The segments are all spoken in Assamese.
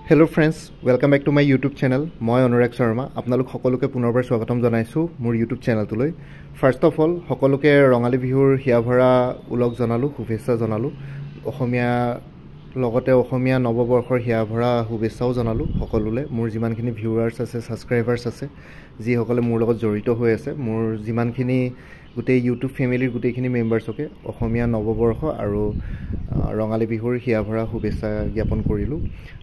Hello friends, welcome back to my YouTube channel. মই অনুৰাগ শৰ্মা আপোনালোক সকলোকে পুনৰবাৰ স্বাগতম জনাইছো মোৰ YouTube চেনেলটোলৈ। First of all, সকলোকে ৰঙালী বিহুৰ হিয়াভৰা উলগ জনালো, শুভেচ্ছা জনালো। অসমীয়া লগতে অসমীয়া নৱবৰ্ষৰ হিয়াভৰা শুভেচ্ছাও জনালো সকলোলে। মোৰ যিমানখিনি ভিউৱাৰ্ছ আছে, সাবস্ক্ৰাইবাৰ্ছ আছে, যি সকলে মোৰ লগত জড়িত হৈ আছে, মোৰ যিমানখিনি গোটেই YouTube ফ্যামিলিৰ গোটেইখিনি মেম্বাৰ্ছকে অসমীয়া নৱবৰ্ষ আৰু ৰঙালী বিহুৰ হিয়াভৰা শুভেচ্ছা জ্ঞাপন কৰিলো।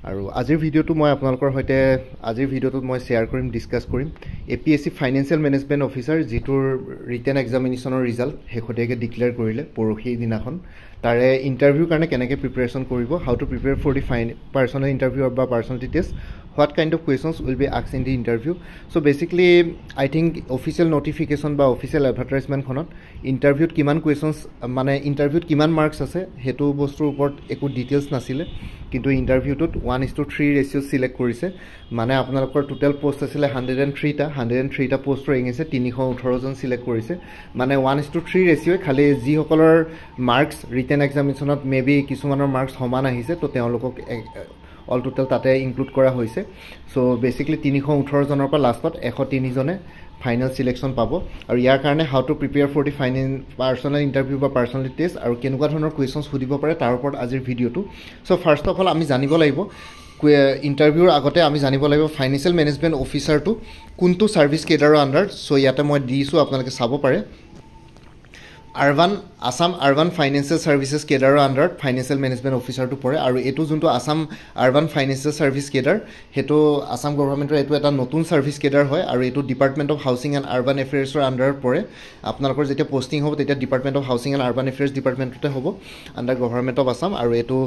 আৰু আজিৰ ভিডিওটো মই আপোনালোকৰ সৈতে আজিৰ ভিডিওটোত মই শেয়াৰ কৰিম, ডিসকাস কৰিম APSC ফাইনান্সিয়েল মেনেজমেন্ট অফিচাৰ যিটোৰ ৰিটেন এক্সামিনেশনৰ ৰিজাল্ট শেহতীয়াকৈ ডিক্লেয়াৰ কৰিলে পৰহি দিনাখন। তাৰে ইন্টাৰভিউ কাৰণে কেনেকৈ প্ৰিপাৰেচন কৰিব, how to prepare for the personal interview বা personality test, what kind of questions will be asked in the interview. So basically I think official notification বা official advertisement খনত ইন্টাৰভিউত কিমান questions মানে ইন্টাৰভিউত কিমান মাৰ্কস আছে হেতু বস্তুৰ ওপৰত একো ডিটেইলছ নাছিলে, কিন্তু ইন্টাৰভিউটোত 1:3 ৰেশিও সিলেক্ট কৰিছে। মানে আপোনালোকৰ টোটাল পোষ্ট আছিল 103টা পোষ্টৰ এগেইনষ্ট 318 জন সিলেক্ট কৰিছে। মানে 1:3 ৰেশিও খালি যি সকলৰ মাৰ্কস ৰিটেন এক্সামিনেশনত মেবি কিছুমানৰ মাৰ্কস সমান আহিছে তো তেওঁলোকক অল টোটাল তাতে ইনক্লুড কৰা হৈছে। সো বেসিক্যালি 318 জনৰ পৰা লাষ্টত 103 জনে ফাইনাল সিলেকশন পাব। আৰু ইয়াৰ কাৰণে how to prepare for the personal interview বা পাৰ্সোনালিটি টেষ্ট আৰু কেনেকুৱা ধৰণৰ কুৱেশ্যনছ সুধিব পাৰে তাৰ ওপৰত আজিৰ ভিডিওটো। সো ফাৰ্স্ট অফ অল আমি জানিব লাগিব ইন্টাৰভিউৰ আগতে আমি জানিব লাগিব ফাইনান্সিয়েল মেনেজমেন্ট অফিচাৰটো কোনটো সাৰ্ভিস কেডাৰৰ আন্ডাৰ। সো ইয়াতে মই দিছো আপোনালোকে চাব পাৰে আসাম আৰবান ফাইনেন্সিয়েল সাৰ্ভিসেছ কেডাৰৰ আন্ডাৰত ফাইনান্সিয়েল মেনেজমেন্ট অফিচাৰটো পৰে। আৰু এটো যোনটো Assam urban financial service cadre হেতু আসাম গভৰ্ণমেণ্টৰ এটো এটা নতুন সাৰ্ভিস কেডাৰ হয় আৰু এটো department of housing and urban এফেয়াৰ্ছৰ আন্ডাৰত পৰে। আপোনালোকৰ যেতিয়া পোষ্টিং হ'ব তেতিয়া department of housing and urban affairs ডিপাৰ্টমেন্টতে হ'ব আন্ডাৰ গভৰ্ণমেণ্ট অফ আসাম। আৰু এটো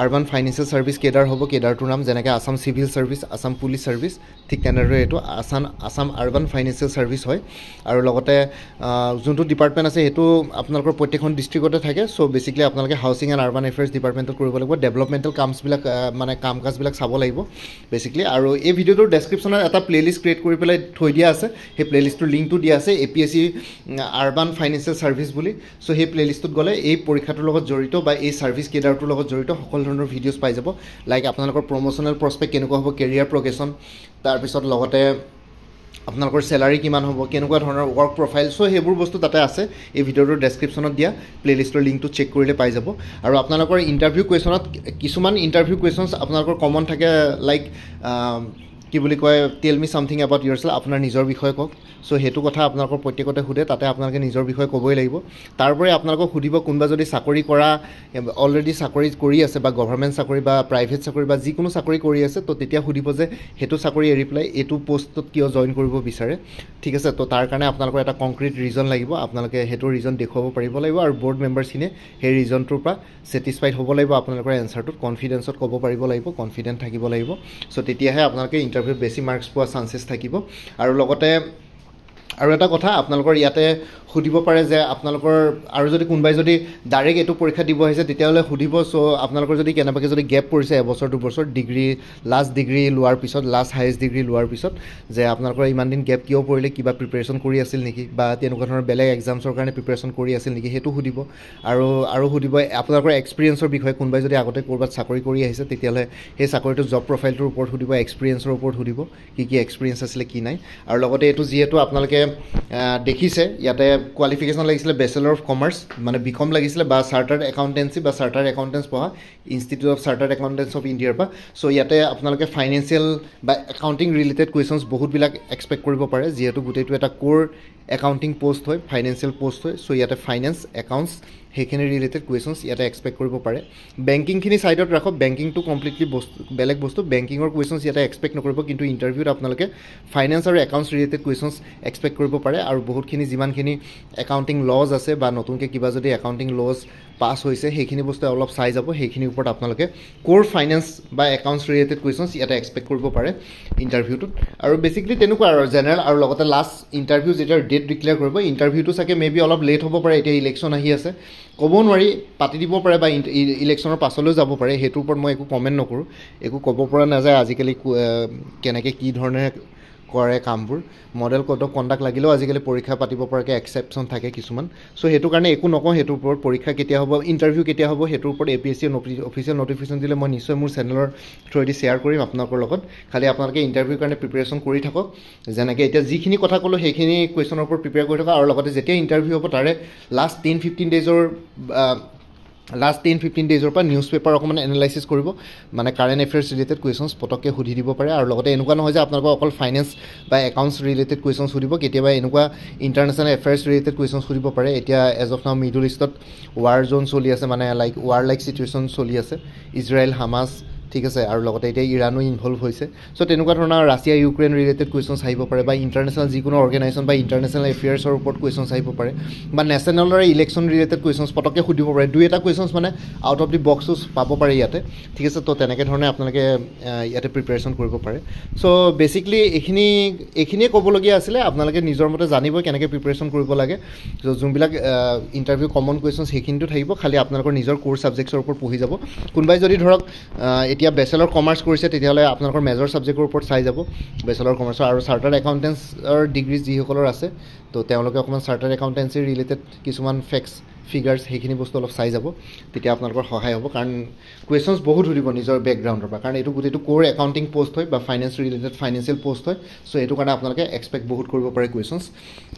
আৰবান ফাইনেন্সিয়েল সাৰ্ভিস কেডাৰ হ'ব। কেডাৰটোৰ নাম যেনেকৈ Assam civil service, Assam police service, ঠিক তেনেদৰে এটো আসাম আৰবান ফাইনেন্সিয়েল সাৰ্ভিস হয়। আৰু লগতে যোনটো ডিপাৰ্টমেন্ট আছে হেতু আপোনালোকৰ প্ৰত্যেকখন ডিস্ট্ৰিক্টতে থাকে। সো বেসিক্যালি আপোনালোকে হাউচিং এণ্ড আৰবান এফেয়াৰ্ছ ডিপাৰ্টমেন্টত কৰিব লাগিব, ডেভেলপমেন্টাল কামছবিলাক মানে কামকাজবিলাক চাব লাগিব বেসিক্যালি। আৰু এই ভিডিওটোৰ ডেসক্ৰিপশ্যনত এটা প্লেলিষ্ট ক্ৰিয়েট কৰি পেলাই থৈ দিয়া আছে, সেই প্লেলিষ্টটোৰ লিংকটো দিয়া আছে APSC আৰবান ফাইনেন্সিয়েল সাৰ্ভিস বুলি। সো সেই প্লেলিষ্টত গ'লে এই পৰীক্ষাটোৰ লগত জড়িত বা এই সাৰ্ভিস কেডাৰটোৰ লগত জড়িত সকলো ধৰণৰ ভিডিঅ'ছ পাই যাব। লাইক আপোনালোকৰ প্ৰমোশনাল প্ৰস্পেক্ট কেনেকুৱা হ'ব, কেৰিয়াৰ প্ৰগ্ৰেশ্যন, তাৰপিছত লগতে আপোনালোকৰ স্যালাৰি কিমান হ'ব, কেনেকুৱা ধৰণৰ ওয়াৰ্ক প্ৰফাইল, সো হেবোৰ বস্তু তাতে আছে। এই ভিডিওটোৰ ডেসক্ৰিপশ্যনত দিয়া প্লেলিষ্টৰ লিংকটো চেক কৰিলে পাই যাব। আৰু আপোনালোকৰ ইন্টাৰভিউ কুৱেশ্যনত কিছুমান ইন্টাৰভিউ কুৱেশ্যনছ আপোনালোকৰ কমন থাকে, লাইক কি বুলি কয় টেল মি সামথিং এবাউট ইয়োৰসেল্ফ, আপোনাৰ নিজৰ বিষয়ে কওক। সো হেতু কথা আপোনালোকৰ প্ৰত্যেকতে সুধে, তাতে আপোনালোকে নিজৰ বিষয়ে ক'বই লাগিব। তাৰপৰে আপোনালোকক সুধিব কোনবা যদি চাকৰি কৰা অলৰেডি চাকৰি কৰি আছে বা গভৰ্ণমেণ্ট চাকৰি বা প্ৰাইভেট চাকৰি বা যিকোনো চাকৰি কৰি আছে তো তেতিয়া সুধিব যে হেতু চাকৰি এৰি পেলাই এইটো পোষ্টত কিয় জয়েন কৰিব বিচাৰে, ঠিক আছে। তো তাৰ কাৰণে আপোনালোকৰ এটা কংক্ৰিট ৰিজন লাগিব, আপোনালোকে হেতু ৰিজন দেখুৱাব পাৰিব লাগিব আৰু বোৰ্ড মেম্বাৰছিনে সেই ৰিজনটোৰ পৰা স্যাটিসফাইড হ'ব লাগিব। আপোনালোকৰ এনসাৰটোত কনফিডেন্সত ক'ব পাৰিব লাগিব, কনফিডেন্ট থাকিব লাগিব। সো তেতিয়াহে আপোনালোকে ইন্টাৰভিউত বেছি মাৰ্কস পোৱা চান্সেছ থাকিব। আৰু লগতে আৰু এটা কথা আপোনালোকৰ ইয়াতে সুধিব পাৰে যে আপোনালোকৰ আৰু যদি কোনবাই যদি ডাইৰেক্ট এটো পৰীক্ষা দিব আহিছে তেতিয়াহ'লে সুধিব। সো আপোনালোকৰ যদি কেনেবাকৈ যদি গ্যাপ পৰিছে এবছৰ দুবছৰ ডিগ্ৰী লাষ্ট ডিগ্ৰী লোৱাৰ পিছত, লাষ্ট হাইয়েষ্ট ডিগ্ৰী লোৱাৰ পিছত, যে আপোনালোকৰ ইমান দিন গ্যাপ কিয় পৰিলে, কিবা প্ৰিপাৰেশ্যন কৰি আছিল নেকি বা তেনেকুৱা ধৰণৰ বেলেগ এক্সামছৰ কাৰণে প্ৰিপাৰেশ্যন কৰি আছিল নেকি হেতু সুধিব। আৰু সুধিব আপোনালোকৰ এক্সপিৰিয়েন্সৰ বিষয়ে, কোনবাই যদি আগতে ক'ৰবাত চাকৰি কৰি আহিছে তেতিয়াহ'লে সেই চাকৰিটো জব প্ৰফাইলটোৰ ওপৰত সুধিব, এক্সপিৰিয়েন্সৰ ওপৰত সুধিব, কি এক্সপিৰিয়েন্স আছিলে কি নাই। আৰু লগতে এইটো যিহেতু আপোনালোকে দেখিছে ইয়াতে কোৱালিফিকেশ্যন লাগিছিলে বেচেলৰ অফ কমাৰ্চ মানে বিকম লাগিছিলে বা চাৰ্টাৰ্ড একাউণ্টেন্সি বা চাৰ্টাৰ্ড একাউণ্টেন্স পঢ়া ইনষ্টিটিউট অফ চাৰ্টাৰ্ড একাউণ্টেন্টছ অফ ইণ্ডিয়াৰ পৰা। সো ইয়াতে আপোনালোকে ফাইনেন্সিয়েল বা একাউণ্টিং ৰিলেটেড কুৱেশ্যনছ বহুতবিলাক এক্সপেক্ট কৰিব পাৰে, যিহেতু গোটেইটো এটা কোৰ একাউণ্টিং পোষ্ট হয়, ফাইনেন্সিয়েল পোষ্ট হয়। সো ইয়াতে ফাইনেন্স একাউণ্টছ সেইখিনি ৰিলেটেড কুৱেশ্যনছ ইয়াতে এক্সপেক্ট কৰিব পাৰে। বেংকিংখিনি ছাইডত ৰাখক, বেংকিংটো কমপ্লিটলি বেলেগ বস্তু, বেংকিঙৰ কুৱেশ্যনছ ইয়াতে এক্সপেক্ট নকৰিব, কিন্তু ইণ্টাৰভিউত আপোনালোকে ফাইনেন্স আৰু একাউণ্টছ ৰিলেটেড কুৱেশ্যনছ এক্সপেক্ট কৰিব পাৰে। আৰু বহুতখিনি যিমানখিনি একাউণ্টিং লজ আছে বা নতুনকৈ কিবা যদি একাউণ্টিং লজ পাছ হৈছে সেইখিনি বস্তু অলপ চাই যাব, সেইখিনিৰ ওপৰত আপোনালোকে কোৰ ফাইনেন্স বা একাউণ্টছ ৰিলেটেড কুৱেশ্যনছ ইয়াতে এক্সপেক্ট কৰিব পাৰে ইণ্টাৰভিউটোত। আৰু বেছিকলি তেনেকুৱা আৰু জেনেৰেল। আৰু লগতে লাষ্ট ইণ্টাৰভিউ যেতিয়া ডেট ডিক্লেয়াৰ কৰিব, ইণ্টাৰভিউটো চাগে মেবি অলপ লেট হ'ব পাৰে, এতিয়া ইলেকশ্যন আহি আছে, ক'ব নোৱাৰি, পাতি দিব পাৰে বা ইলেকশ্যনৰ পাছলৈও যাব পাৰে, সেইটোৰ ওপৰত মই একো কমেণ্ট নকৰোঁ, একো ক'ব পৰা নাযায় আজিকালি কেনেকৈ কি ধৰণে কৰে কামবোৰ মডেল কোড অফ কণ্ডাক্ট লাগিলেও আজিকালি পৰীক্ষা পাতিব পৰাকৈ এক্সেপশ্যন থাকে কিছুমান চ' সেইটো কাৰণে একো নকওঁ সেইটোৰ ওপৰত পৰীক্ষা কেতিয়া হ'ব ইণ্টাৰভিউ কেতিয়া হ'ব সেইটোৰ ওপৰত APSC অফিচিয়েল নটিফিকেশ্যন দিলে মই নিশ্চয় মোৰ চেনেলৰ থ্ৰুৱেদি শ্বেয়াৰ কৰিম আপোনালোকৰ লগত খালি আপোনালোকে ইণ্টাৰভিউৰ কাৰণে প্ৰিপেৰেশ্যন কৰি থাকক যেনেকৈ এতিয়া যিখিনি কথা ক'লোঁ সেইখিনি কুৱেশ্যনৰ ওপৰত প্ৰিপেয়াৰ কৰি থাকক আৰু লগতে যেতিয়া ইণ্টাৰভিউ হ'ব তাৰে লাষ্ট 10-15 ডেজৰ লাষ্ট 10-15 ডেজৰ পৰা নিউজ পেপাৰ অকণমান এনালাইচিছ কৰিব মানে কাৰেণ্ট এফেয়াৰ্ছ ৰিলেটেড কুৱেশ্যনছ পটককৈ সুধি দিব পাৰে আৰু লগতে এনেকুৱা নহয় যে আপোনালোকক অকল ফাইনেন্স বা একাউণ্টছ ৰিলেটেড কুৱেশ্যনছ সুধিব কেতিয়াবা এনেকুৱা ইণ্টাৰনেশ্যনেল এফেয়াৰ্ছ ৰিলেটেড কুৱেশ্যনছ সুধিব পাৰে এতিয়া এজ অফ নাও মিডল ইষ্টত ৱাৰ জ'ন চলি আছে মানে ৱাৰ লাইক চিটুৱেশ্যন চলি আছে ইজৰাইল হামাছ ঠিক আছে আৰু লগতে এতিয়া ইৰাণো ইনভলভ হৈছে চ' তেনেকুৱা ধৰণৰ ৰাছিয়া ইউক্ৰেইন ৰিলেটেড কুৱেশ্যনছ আহিব পাৰে বা ইণ্টাৰনেশ্যনেল যিকোনো অৰ্গেনাইজেশ্যন বা ইণ্টাৰনেশ্যনেল এফেয়াৰ্ছৰ ওপৰত কুৱেশ্যনছ আহিব পাৰে বা নেশ্যনেলৰ ইলেকশ্যন ৰিলেটেড কুৱেশ্যনছ পটককৈ সুধিব পাৰে দুই এটা কুৱেশ্যনছ মানে আউট অফ দি বক্সছ পাব পাৰে ইয়াতে ঠিক আছে তো তেনেকৈ ধৰণে আপোনালোকে ইয়াতে প্ৰিপেৰেশ্যন কৰিব পাৰে চ' বেচিকলি এইখিনিয়ে ক'বলগীয়া আছিলে আপোনালোকে নিজৰ মতে জানিব কেনেকৈ প্ৰিপেৰেশ্যন কৰিব লাগে চ' যোনবিলাক ইণ্টাৰভিউ কমন কুৱেশ্যনছ সেইখিনিতো থাকিব খালি আপোনালোকৰ নিজৰ কোৰ্চ ছাবজেক্টছৰ ওপৰত পঢ়ি যাব কোনোবাই যদি ধৰক এতিয়া বেচেলৰ কমাৰ্চ কৰিছে তেতিয়াহ'লে আপোনালোকৰ মেজৰ ছাবজেক্টৰ ওপৰত চাই যাব বেচেলৰ কমাৰ্চৰ আৰু চাৰ্টাৰ্ড একাউণ্টেন্সৰ ডিগ্ৰী যিসকলৰ আছে তো তেওঁলোকে অকণমান চাৰ্টাৰ্ড একাউণ্টেন্সিৰ ৰিলেটেড কিছুমান ফেক্টছ ফিগাৰ্ছ সেইখিনি বস্তু অলপ চাই যাব তেতিয়া আপোনালোকৰ সহায় হ'ব কাৰণ কুৱেশ্যনছ বহুত সুধিব নিজৰ বেকগ্ৰাউণ্ডৰ পৰা কাৰণ এইটো গোটেইটো ক'ৰ একাউণ্টিং পষ্ট হয় বা ফাইনেন্স ৰিলেটেড ফাইনেন্সিয়েল পষ্ট হয় চ' এইটো কাৰণে আপোনালোকে এক্সপেক্ট বহুত কৰিব পাৰে কুৱেশ্যনছ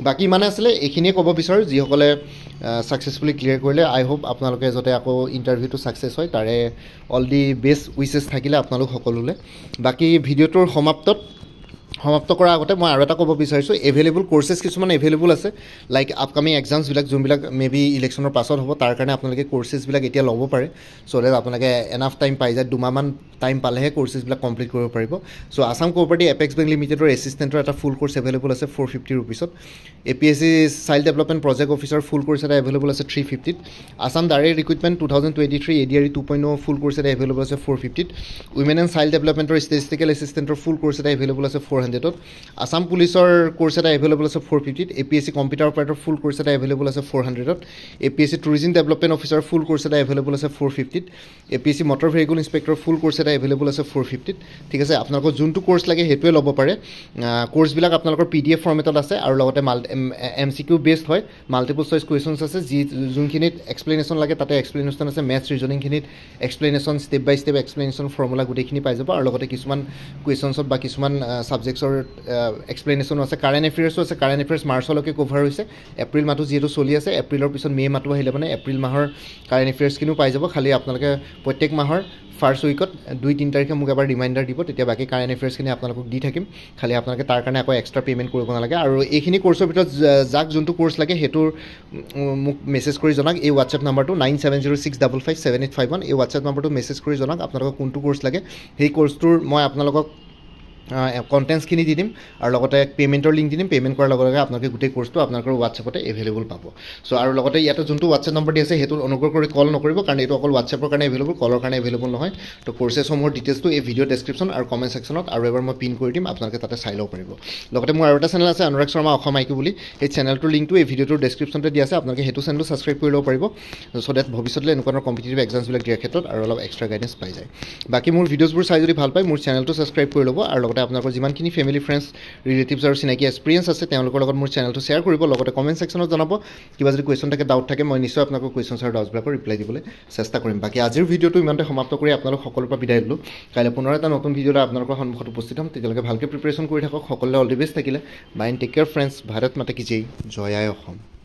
বাকী মানে আছিলে এইখিনিয়ে ক'ব বিচাৰোঁ যিসকলে ছাকচেছফুলি ক্লিয়াৰ কৰিলে আই হোপ আপোনালোকে যাতে আকৌ ইণ্টাৰভিউটো ছাকচেছ হয় তাৰে অল দি বেষ্ট উইচেছ থাকিলে আপোনালোক সকলোলৈ বাকী ভিডিঅ'টোৰ সমাপ্ত কৰাৰ আগতে মই আৰু এটা ক'ব বিচাৰিছোঁ এভেইলেবল কৰ্চেছ কিছুমান এভেইলেবল আছে লাইক আপকামিং এক্সামছবিলাক যোনবিলাক মেবি ইলেকশ্যনৰ পাছত হ'ব তাৰ কাৰণে আপোনালোকে কৰ্চেছবিলাক এতিয়া ল'ব পাৰে চ' ডেট আপোনালোকে এনাফ টাইম পাই যায় দুমাহমান টাইম পালেহে কৰ্চেছবিলাক কমপ্লিট কৰিব পাৰিব so' Assam cooperative apex bank লিমিটেডৰ এছিষ্টেণ্টৰ এটা ফুল কৰ্চ এভেইলেবল আছে 450 ৰুপিছত APSC child development project officer full course এটা এভেইলেবল আছে 350ত Assam direct recruitment 2023 ADRE 2.0 full course এটা এভেইলেবল আছে 450ত উইমেন এণ্ড চাইল্ড ডেভেলপমেণ্টৰ ষ্টেটিষ্টিকেল এছিষ্টেণ্টৰ ফুল কৰ্চ এটা এভেইলেবল আছে 400ত আছাম পুলিচৰ কৰ্চ এটা এভেইলেবল আছে 450ত APSC কম্পিউটাৰ অপাৰেটৰ ফুল কৰ্চ এটা এভেইলেবল আছে 400ত APSC tourism development officer full course এটা এভেইলেবল আছে 450ত APSC মটৰ ভেহিকুল ইনস্পেক্টৰ ফুল কৰ্চ এটা এভেইলেবল আছে 450ত ঠিক আছে আপোনালোকৰ যোনটো কৰ্চ লাগে সেইটোৱে ল'ব পাৰে কৰ্চবিলাক আপোনালোকৰ PDF ফৰ্মেটত আছে আৰু লগতে MCQ বেছড হয় মাল্টিপল চইচ কুৱেশ্যনছ আছে যোনখিনিত এক্সপ্লেনেশ্যন লাগে তাতে এক্সপ্লেনেশ্যন আছে মেথছ ৰিজনিংখিনিত এক্সপ্লেনেশ্যন ষ্টেপ বাই ষ্টেপ এক্সপ্লেনেশ্যন ফৰ্মুলা গোটেইখিনি পাই যাব আৰু লগতে কিছুমান কুৱেশ্যনছত বা কিছুমান ছাবজেক্টছৰ এক্সপ্লেনেশ্যনো আছে কাৰেণ্ট এফেয়াৰ্ছো আছে কাৰেণ্ট এফেয়াৰ্ছ মাৰ্চলৈকে কভাৰ হৈছে এপ্ৰিল মাহটো যিহেতু চলি আছে এপ্ৰিলৰ পিছত মে' মাহটো আহিলে মানে এপ্ৰিল মাহৰ কাৰেণ্ট এফেয়াৰ্ছখিনিও পাই যাব খালি আপোনালোকে প্ৰত্যেক মাহৰ ফাৰ্ষ্ট উইকত 2-3 তাৰিখে মোক এবাৰ ৰিমাইণ্ডাৰ দিব তেতিয়া বাকী কাৰেণ্ট এফেয়াৰ্ছখিনি আপোনালোকক দি থাকিম খালি আপোনালোকে তাৰ কাৰণে আকৌ এক্সট্ৰা পে'মেণ্ট কৰিব নালাগে আৰু এইখিনি কৰ্চৰ ভিতৰত যাক যোনটো কৰ্চ লাগে সেইটোৰ মোক মেছেজ কৰি জনাওক এই হোৱাটছএপ নাম্বাৰটো 9706557851 এই হোৱাটছএপ নাম্বাৰটো মেছেজ কৰি জনাওক আপোনালোকক কোনটো কৰ্চ লাগে সেই কৰ্চটোৰ মই আপোনালোকক কণ্টেণ্টছখিনি দি দিম আৰু লগতে পে'মেণ্টৰ লিংক দি দিম পে'মেণ্ট কৰাৰ লগে লগে আপোনালোকে গোটেই কৰ্চটো আপোনালোকৰ হোৱাটছএপতে এভেইলেবল পাব চ' আৰু লগতে ইয়াতে যোনটো হোৱাটছএপ নম্বৰ দি আছে সেইটোত অনুগ্ৰহ কৰি কল নকৰিব কাৰণ এইটো অকল হোৱাটছএপৰ কাৰণে এভেইলেবল কলৰ কাৰণে এভেইলেবল নহয় তো কৰ্চেছসমূহৰ ডিটেইলছটো এই ভিডিঅ' ডেছক্ৰিপশ্যন আৰু কমেণ্ট ছেকশ্যনত আৰু এবাৰ মই পিন কৰি দিম আপোনালোকে তাতে চাই ল'ব পাৰিব লগতে মোৰ আৰু এটা চেনেল আছে অনুৰাগ শৰ্মা অসম আইকিউ বুলি সেই চেনেলটোৰ লিংকটো এই ভিডিঅ'টোৰ ডেছক্ৰিপশ্যনতে দিয়া আছে আপোনালোকে সেইটো চেনেলটো ছাবস্ক্ৰাইব কৰি ল'ব পাৰিব চ' ডেট ভৱিষ্যতলৈ এনেকুৱা ধৰণৰ কম্পিটিটিভ এক্সামছবিলাক দিয়াৰ ক্ষেত্ৰত আৰু অলপ এক্সট্ৰা গাইডেঞ্চ পাই যায় বাকী মোৰ ভিডিঅ'ছবোৰ চাই যদি ভাল পায় মোৰ চেনেলটো ছাবস্ক্ৰাইব কৰি ল'ব আৰু লগতে আপোনালোকৰ যিমানখিনি ফেমিলি ফ্ৰেণ্ডছ ৰিলেটিভছ আৰু চিনাকি এক্সপিৰিয়েঞ্চ আছে তেওঁলোকৰ লগত মোৰ চেনেলটো শ্বেয়াৰ কৰিব লগতে কমেণ্ট ছেকশ্যনত জনাব কিবা যদি কুৱেশ্যন থাকে ডাউট থাকে মই নিশ্চয় আপোনালোকৰ কুৱেশ্যনছ আৰু ডাউটছবিলাকৰ ৰিপ্লাই দিবলৈ চেষ্টা কৰিম বাকী আজিৰ ভিডিঅ'টো ইমানতে সমাপ্ত কৰি আপোনালোক সকলোৰ পৰা বিদায় দিলোঁ কাইলৈ পুনৰ এটা নতুন ভিডিঅ'লৈ আপোনালোকৰ সন্মুখত উপস্থিত হ'ম তেতিয়ালৈকে ভালকৈ প্ৰিপেৰেশ্যন কৰি থাকক সকলোৱে অল দি বেষ্ট থাকিলে bye and take care friends Bharat Mata কি জয় জয় আই অসম